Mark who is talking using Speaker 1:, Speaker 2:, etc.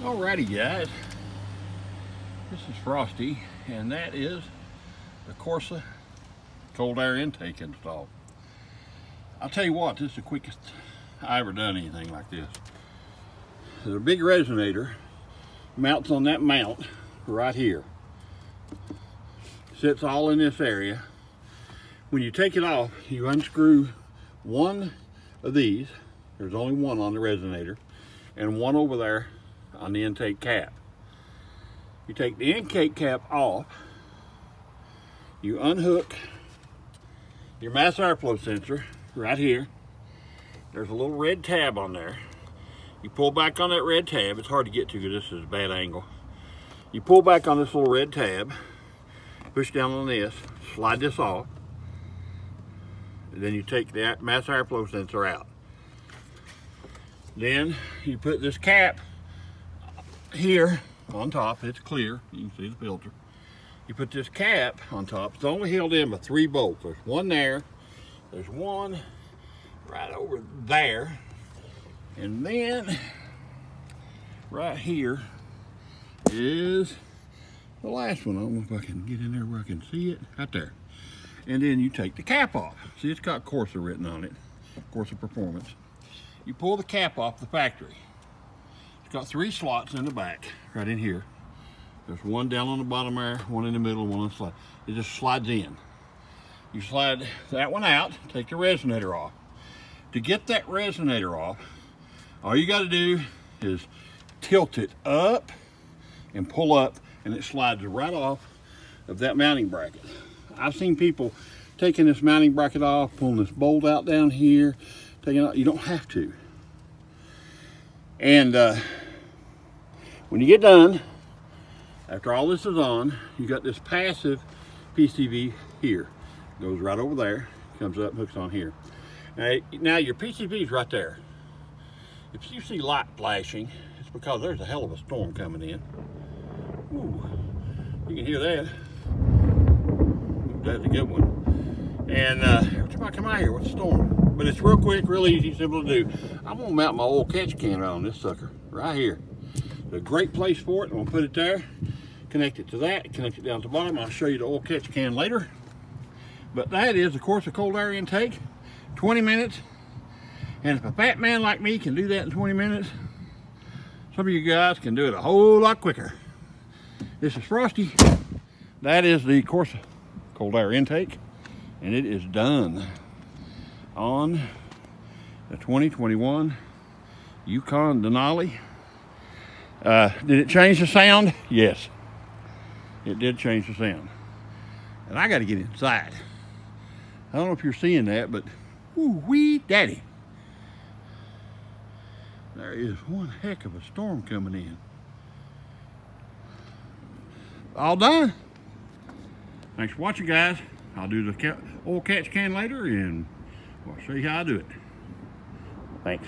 Speaker 1: Alrighty guys, this is Frosty, and that is the Corsa cold air intake install. I'll tell you what, this is the quickest I ever done anything like this. The big resonator mounts on that mount right here. Sits all in this area. When you take it off, you unscrew one of these. There's only one on the resonator, and one over there on the intake cap. You take the intake cap off, you unhook your mass airflow sensor right here. There's a little red tab on there. You pull back on that red tab. It's hard to get to because this is a bad angle. You pull back on this little red tab, push down on this, slide this off, and then you take that mass airflow sensor out. Then you put this cap here on top. It's clear, you can see the filter. You put this cap on top. It's only held in by 3 bolts. There's one there, there's one right over there, and then right here is the last one. I don't know if I can get in there where I can see it. Right there. And then you take the cap off. See, it's got Corsa written on it, Corsa Performance. You pull the cap off the factory. It's got 3 slots in the back, right in here. There's one down on the bottom there, one in the middle, one on the side. It just slides in. You slide that one out, take the resonator off. To get that resonator off, all you gotta do is tilt it up and pull up, and it slides right off of that mounting bracket. I've seen people taking this mounting bracket off, pulling this bolt out down here, taking it out. You don't have to. And when you get done, after all this is on, you got this passive PCV here. Goes right over there, comes up, hooks on here. Now your PCV is right there. If you see light flashing, it's because there's a hell of a storm coming in. Ooh, you can hear that. That's a good one. And every time I come out here with a storm. But it's real quick, real easy, simple to do. I'm gonna mount my old catch can right on this sucker, right here. It's a great place for it. I'm gonna put it there, connect it to that, connect it down to the bottom. I'll show you the old catch can later. But that is, of course, a cold air intake, 20 minutes. And if a fat man like me can do that in 20 minutes, some of you guys can do it a whole lot quicker. This is Frosty. That is the Corsa cold air intake, and it is done on the 2021 Yukon Denali. Did it change the sound? Yes, it did change the sound. And I got to get inside. I don't know if you're seeing that, but woo-wee daddy. There is one heck of a storm coming in. All done. Thanks for watching, guys. I'll do the old catch can later, and I'll show you how I do it. Thanks.